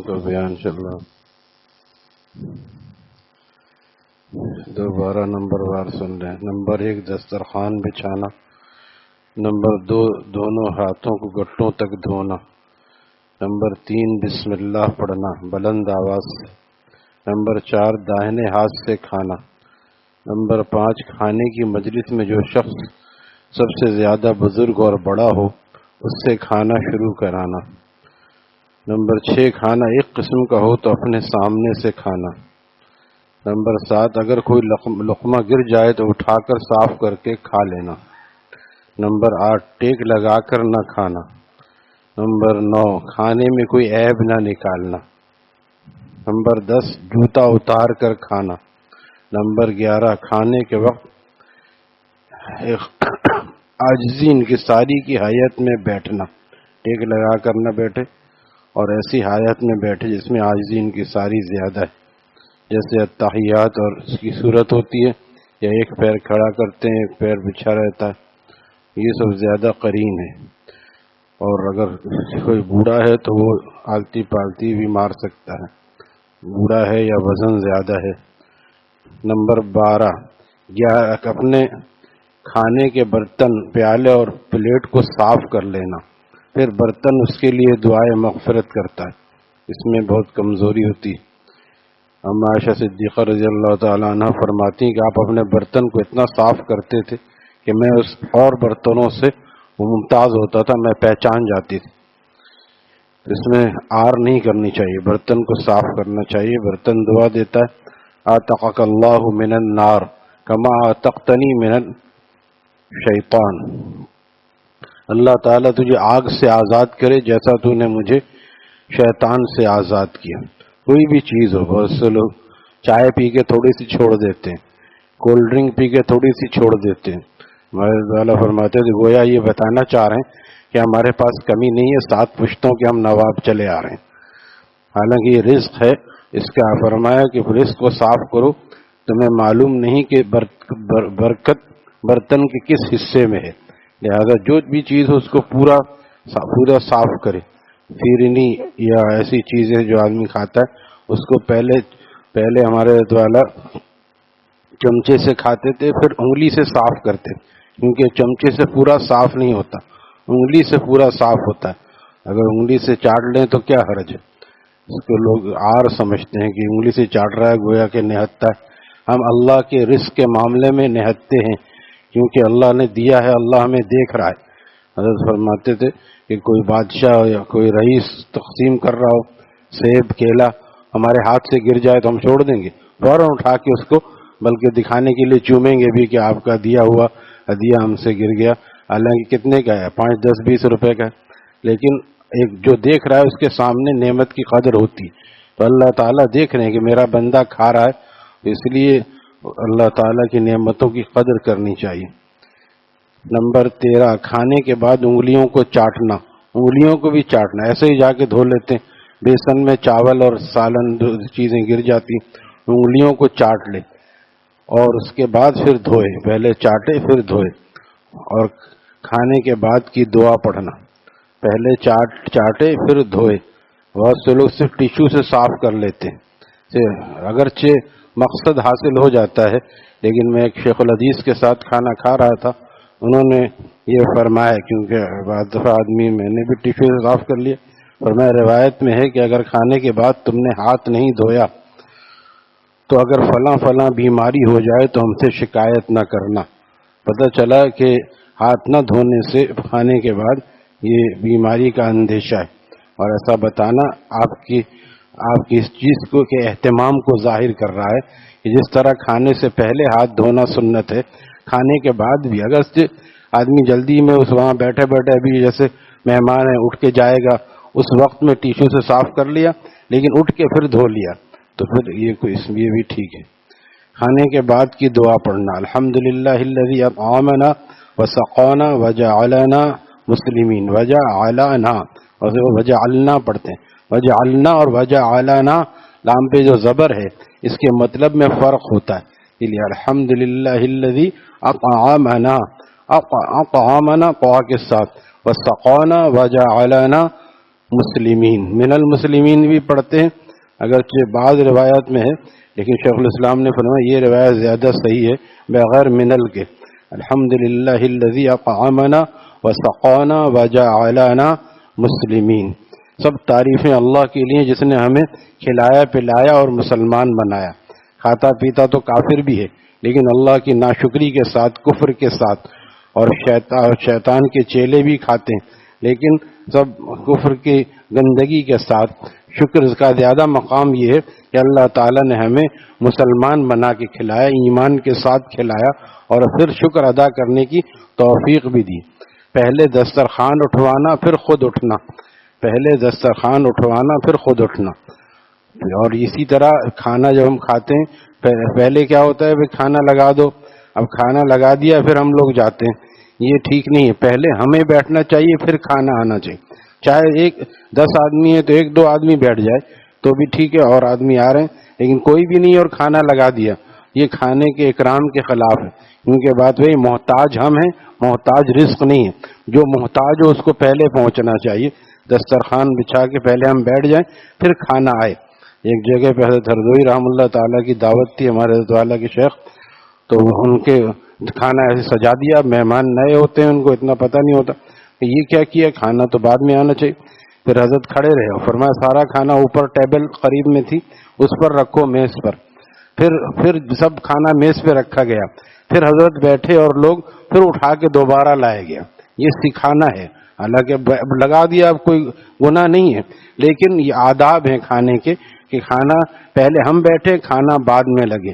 کا بیان چل رہا. دوبارہ نمبر وار سن رہے ہیں. نمبر 1 دسترخوان بچھانا. نمبر 2 دونوں ہاتھوں کو گھٹنوں تک دھونا. نمبر 3 بسم اللہ پڑھنا بلند آواز سے. نمبر 4 داہنے ہاتھ سے کھانا. نمبر 5 کھانے کی مجلس میں جو شخص سب سے زیادہ بزرگ اور بڑا ہو اس سے کھانا شروع کرانا. نمبر 6 کھانا ایک قسم کا ہو تو اپنے سامنے سے کھانا. نمبر 7 اگر کوئی لقمہ گر جائے تو اٹھا کر صاف کر کے کھا لینا. نمبر 8 ٹیک لگا کر نہ کھانا. نمبر 9 کھانے میں کوئی عیب نہ نکالنا. نمبر 10 جوتا اتار کر کھانا. نمبر 11 کھانے کے وقت عاجزی انکساری کی حالت میں بیٹھنا. ٹیک لگا کر نہ بیٹھے اور ایسی حالت میں بیٹھے جس میں عاجزی انکساری زیادہ ہے، جیسے التحیات اور اس کی صورت ہوتی ہے، یا ایک پیر کھڑا کرتے ہیں ایک پیر بچھا رہتا ہے، یہ سب زیادہ قرین ہے. اور اگر کوئی بوڑھا ہے تو وہ آلتی پالتی بھی مار سکتا ہے، بوڑھا ہے یا وزن زیادہ ہے. نمبر 12 اپنے کھانے کے برتن پیالے اور پلیٹ کو صاف کر لینا، پھر برتن اس کے لیے دعائے مغفرت کرتا ہے. اس میں بہت کمزوری ہوتی ہے. اما عائشہ صدیقہ رضی اللہ تعالیٰ عنہ فرماتی ہیں کہ آپ اپنے برتن کو اتنا صاف کرتے تھے کہ میں اس اور برتنوں سے ممتاز ہوتا تھا، میں پہچان جاتی تھی. اس میں آر نہیں کرنی چاہیے، برتن کو صاف کرنا چاہیے. برتن دعا دیتا ہے اعتقک اللہ من النار کما اعتقتنی من الشیطان. اللہ تعالیٰ تجھے آگ سے آزاد کرے جیسا تو نے مجھے شیطان سے آزاد کیا. کوئی بھی چیز ہو، بہت سے لوگ چائے پی کے تھوڑی سی چھوڑ دیتے ہیں، کولڈ ڈرنک پی کے تھوڑی سی چھوڑ دیتے ہیں. ہمارے تعالیٰ فرماتے ہیں گویا یہ بتانا چاہ رہے ہیں کہ ہمارے پاس کمی نہیں ہے، 7 پشتوں کے ہم نواب چلے آ رہے ہیں. حالانکہ یہ رزق ہے، اس کا فرمایا کہ رزق کو صاف کرو. تمہیں معلوم نہیں کہ برکت برتن کے کس حصے میں ہے، لہذا جو بھی چیز ہو اس کو پورا صاف کرے. فیرنی یا ایسی چیزیں جو آدمی کھاتا ہے اس کو پہلے ہمارے والا چمچے سے کھاتے تھے، پھر انگلی سے صاف کرتے، کیونکہ چمچے سے پورا صاف نہیں ہوتا، انگلی سے پورا صاف ہوتا ہے. اگر انگلی سے چاٹ لیں تو کیا حرج ہے. اس کو لوگ آر سمجھتے ہیں کہ انگلی سے چاٹ رہا ہے گویا کہ نہتتا ہے. ہم اللہ کے رزق کے معاملے میں نہتے ہیں کیونکہ اللہ نے دیا ہے، اللہ ہمیں دیکھ رہا ہے. حضرت فرماتے تھے کہ کوئی بادشاہ یا کوئی رئیس تقسیم کر رہا ہو، سیب کیلا ہمارے ہاتھ سے گر جائے تو ہم چھوڑ دیں گے؟ فوراً اٹھا کے اس کو بلکہ دکھانے کے لیے چومیں گے بھی کہ آپ کا دیا ہوا ہدیہ ہم سے گر گیا. حالانکہ کتنے کا ہے؟ 5 10 20 روپے کا ہے، لیکن ایک جو دیکھ رہا ہے اس کے سامنے نعمت کی قدر ہوتی. تو اللہ تعالیٰ دیکھ رہے ہیں کہ میرا بندہ کھا رہا ہے، اس لیے اللہ تعالیٰ کی نعمتوں کی قدر کرنی چاہیے. نمبر 13 کھانے کے بعد انگلیوں کو چاٹنا. انگلیوں کو بھی چاٹنا، ایسے ہی جا کے دھو لیتے ہیں، بیسن میں چاول اور سالن چیزیں گر جاتی، انگلیوں کو چاٹ لے اور اس کے بعد پھر دھوئے. پہلے چاٹے پھر دھوئے. اور کھانے کے بعد کی دعا پڑھنا، پہلے چاٹے پھر دھوئے. بہت سے لوگ صرف ٹیشو سے صاف کر لیتے ہیں، اگرچہ مقصد حاصل ہو جاتا ہے، لیکن میں ایک شیخ الحدیث کے ساتھ کھانا کھا رہا تھا، انہوں نے یہ فرمایا، کیونکہ بعض دفعہ آدمی میں نے بھی ٹیشو سے صاف کر لیا، فرمایا روایت میں ہے کہ اگر کھانے کے بعد تم نے ہاتھ نہیں دھویا تو اگر فلاں بیماری ہو جائے تو ہم سے شکایت نہ کرنا. پتہ چلا کہ ہاتھ نہ دھونے سے کھانے کے بعد یہ بیماری کا اندیشہ ہے، اور ایسا بتانا آپ کی اس چیز کو کے اہتمام کو ظاہر کر رہا ہے کہ جس طرح کھانے سے پہلے ہاتھ دھونا سنت ہے، کھانے کے بعد بھی. اگر آدمی جلدی میں اس وہاں بیٹھے ابھی جیسے مہمان ہے اٹھ کے جائے گا، اس وقت میں ٹیشو سے صاف کر لیا لیکن اٹھ کے پھر دھو لیا تو پھر یہ بھی ٹھیک ہے. کھانے کے بعد کی دعا پڑھنا، الحمدللہ الذی اطعمنا وسقانا وجعلنا مسلمین. وجعلنا اور وجعلنا پڑھتے ہیں، وجعلنا اور وجعلنا لام پہ جو زبر ہے اس کے مطلب میں فرق ہوتا ہے. اس لیے الحمدللہ الذی اطعمنا قوا کے ساتھ، وسقانا وجعلنا مسلمین. من المسلمین بھی پڑھتے ہیں اگرچہ بعض روایات میں ہے، لیکن شیخ الاسلام نے فرمایا یہ روایت زیادہ صحیح ہے بغیر منل کے. الحمدللہ الذی اطعمنا وسقانا وجعلنا مسلمین. سب تعریفیں اللہ کے لیے جس نے ہمیں کھلایا پلایا اور مسلمان بنایا. کھاتا پیتا تو کافر بھی ہے، لیکن اللہ کی ناشکری کے ساتھ، کفر کے ساتھ، اور شیطان کے چیلے بھی کھاتے ہیں، لیکن سب کفر کی گندگی کے ساتھ. شکر کا زیادہ مقام یہ ہے کہ اللہ تعالیٰ نے ہمیں مسلمان بنا کے کھلایا، ایمان کے ساتھ کھلایا، اور پھر شکر ادا کرنے کی توفیق بھی دی. پہلے دسترخوان اٹھوانا پھر خود اٹھنا، پہلے دسترخوان اٹھوانا پھر خود اٹھنا. اور اسی طرح کھانا جب ہم کھاتے ہیں پہلے کیا ہوتا ہے بھائی کھانا لگا دو، اب کھانا لگا دیا پھر ہم لوگ جاتے ہیں. یہ ٹھیک نہیں ہے. پہلے ہمیں بیٹھنا چاہیے پھر کھانا آنا چاہیے. چاہے 10 آدمی ہے تو 1-2 آدمی بیٹھ جائے تو بھی ٹھیک ہے، اور آدمی آ رہے ہیں، لیکن کوئی بھی نہیں اور کھانا لگا دیا، یہ کھانے کے اکرام کے خلاف ہے. کیونکہ بات وہی محتاج ہم ہیں، محتاج رزق نہیں ہے. جو محتاج ہو اس کو پہلے پہنچنا چاہیے. دسترخوان بچھا کے پہلے ہم بیٹھ جائیں پھر کھانا آئے. ایک جگہ پہ حضرت ہردوئی رحم اللہ تعالیٰ کی دعوت تھی، ہمارے حضرت والا کے شیخ، تو ان کے کھانا ایسے سجا دیا. مہمان نئے ہوتے ہیں، ان کو اتنا پتہ نہیں ہوتا کہ یہ کیا کیا، کھانا تو بعد میں آنا چاہیے. پھر حضرت کھڑے رہے اور فرمایا سارا کھانا اوپر ٹیبل قریب میں تھی اس پر رکھو، میز پر. پھر سب کھانا میز پہ رکھا گیا. پھر حضرت بیٹھے اور لوگ پھر اٹھا کے دوبارہ لایا گیا. یہ سکھانا ہے. حالانکہ لگا دیا اب کوئی گناہ نہیں ہے، لیکن یہ آداب ہیں کھانے کے کہ کھانا پہلے ہم بیٹھے، کھانا بعد میں لگے.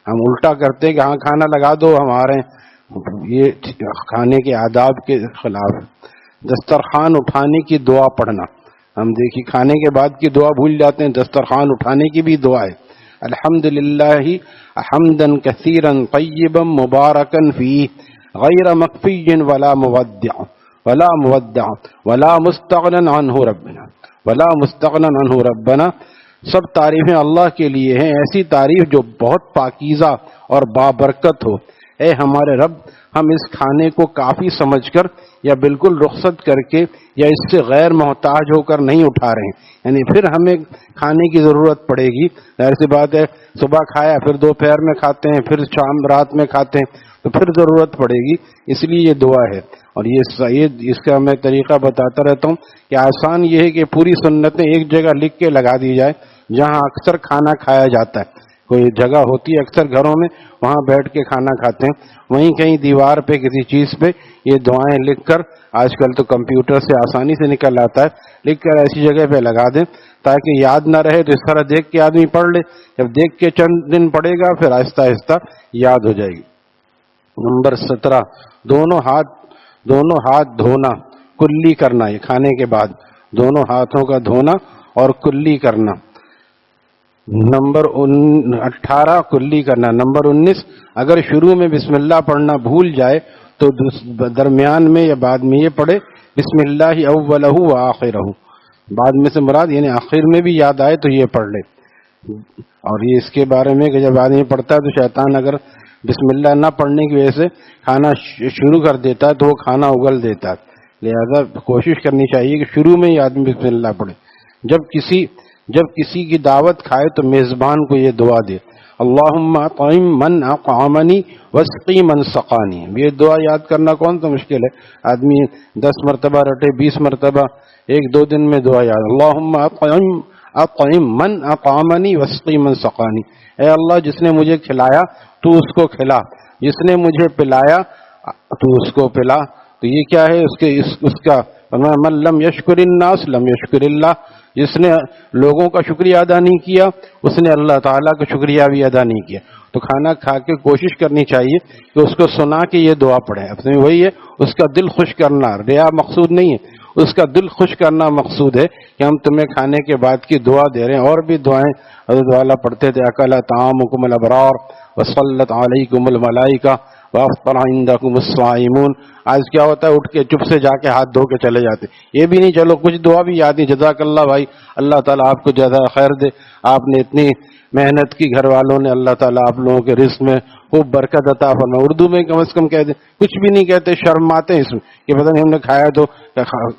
ہم الٹا کرتے کہ ہاں کھانا لگا دو ہم آ رہے ہیں، یہ کھانے کے آداب کے خلاف ہے. دسترخوان اٹھانے کی دعا پڑھنا، ہم دیکھیے کھانے کے بعد کی دعا بھول جاتے ہیں، دسترخوان اٹھانے کی بھی دعا ہے. الحمدللہ حمدا کثیرا طیبا مبارکا فیہ غیر مکفی ولا مودع ولا مستغنا عنہ ربنا. سب تعریفیں اللہ کے لیے ہیں، ایسی تعریف جو بہت پاکیزہ اور بابرکت ہو. اے ہمارے رب، ہم اس کھانے کو کافی سمجھ کر یا بالکل رخصت کر کے یا اس سے غیر محتاج ہو کر نہیں اٹھا رہے ہیں. یعنی پھر ہمیں کھانے کی ضرورت پڑے گی. ظاہر سی بات ہے صبح کھایا، پھر دوپہر میں کھاتے ہیں، پھر شام رات میں کھاتے ہیں، تو پھر ضرورت پڑے گی. اس لیے یہ دعا ہے. اور یہ اس کا میں طریقہ بتاتا رہتا ہوں کہ آسان یہ ہے کہ پوری سنتیں ایک جگہ لکھ کے لگا دی جائے جہاں اکثر کھانا کھایا جاتا ہے. کوئی جگہ ہوتی ہے اکثر گھروں میں، وہاں بیٹھ کے کھانا کھاتے ہیں، وہیں کہیں دیوار پہ کسی چیز پہ یہ دعائیں لکھ کر، آج کل تو کمپیوٹر سے آسانی سے نکل آتا ہے، لکھ کر ایسی جگہ پہ لگا دیں تاکہ یاد نہ رہے. تو اس طرح دیکھ کے آدمی پڑھ لے، جب دیکھ کے چند دن پڑھے گا پھر آہستہ آہستہ یاد ہو جائے گی. نمبر 17 دونوں ہاتھ دھونا، کلی کرنا. یہ کھانے کے بعد دونوں ہاتھوں کا دھونا اور کلی کرنا. نمبر 18 کلی کرنا. نمبر 19 اگر شروع میں بسم اللہ پڑھنا بھول جائے تو درمیان میں یا بعد میں یہ پڑھے بسم اللہ اولہ و آخرہ. بعد میں سے مراد یعنی آخر میں بھی یاد آئے تو یہ پڑھ لے. اور یہ اس کے بارے میں کہ جب آدمی پڑھتا ہے تو شیطان اگر بسم اللہ نہ پڑھنے کی وجہ سے کھانا شروع کر دیتا ہے تو وہ کھانا اگل دیتا ہے. لہذا کوشش کرنی چاہیے کہ شروع میں ہی آدمی بسم اللہ پڑھے. جب کسی کی دعوت کھائے تو میزبان کو یہ دعا دے، اللہم اطعم من اطعمنی واسقی من سقانی. یہ دعا یاد کرنا کون سا مشکل ہے؟ آدمی 10 مرتبہ رٹے، 20 مرتبہ 1-2 دن میں دعا یاد. اللہم اطعم من اطعمنی واسقی من سقانی. اے اللہ جس نے مجھے کھلایا تو اس کو کھلا، جس نے مجھے پلایا تو اس کو پلا. تو یہ کیا ہے اس کا من لم یشکر الناس لم یشکر اللہ. جس نے لوگوں کا شکریہ ادا نہیں کیا اس نے اللہ تعالیٰ کا شکریہ بھی ادا نہیں کیا. تو کھانا کھا کے کوشش کرنی چاہیے کہ اس کو سنا کے یہ دعا پڑھیں. اپنے وہی ہے اس کا دل خوش کرنا، ریا مقصود نہیں ہے، اس کا دل خوش کرنا مقصود ہے کہ ہم تمہیں کھانے کے بعد کی دعا دے رہے ہیں. اور بھی دعائیں حضرت والا پڑھتے تھے، اکل طعامکم الابرار وصلت علیکم الملائکہ وافطر عندکم الصائمون. آج کیا ہوتا ہے، اٹھ کے چپ سے جا کے ہاتھ دھو کے چلے جاتے، یہ بھی نہیں چلو کچھ دعا بھی یاد نہیں، جزاک اللہ بھائی، اللہ تعالیٰ آپ کو جزا خیر دے، آپ نے اتنی محنت کی، گھر والوں نے، اللہ تعالیٰ آپ لوگوں کے رزق میں خوب برکت عطا فرمائے. اردو میں کم از کم کہہ دیں، کچھ بھی نہیں کہتے، شرماتے ہیں اس میں کہ پتہ نہیں ہم نے کھایا تو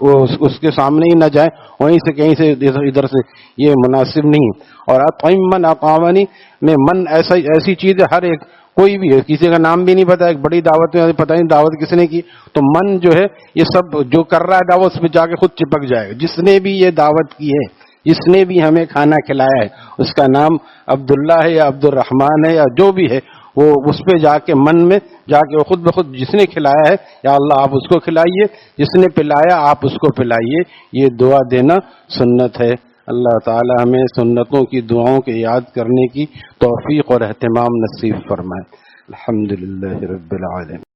وہ اس کے سامنے ہی نہ جائیں، وہیں سے کہیں سے ادھر سے، یہ مناسب نہیں. اور اطعم من اطعمنی میں من ایسی چیز ہے، ہر ایک کوئی بھی ہے، کسی کا نام بھی نہیں پتا، ایک بڑی دعوت میں پتہ نہیں دعوت کس نے کی، تو من جو ہے یہ سب جو کر رہا ہے دعوت اس میں جا کے خود چپک جائے گا. جس نے بھی یہ دعوت کی ہے، جس نے بھی ہمیں کھانا کھلایا ہے، اس کا نام عبداللہ ہے یا عبد الرحمن ہے یا جو بھی ہے، وہ اس پہ جا کے من میں جا کے وہ خود بخود جس نے کھلایا ہے، یا اللہ آپ اس کو کھلائیے، جس نے پلایا آپ اس کو پلائیے، یہ دعا دینا سنت ہے. اللہ تعالی ہمیں سنتوں کی دعاؤں کے یاد کرنے کی توفیق اور اہتمام نصیب فرمائے. الحمدللہ رب العالمین.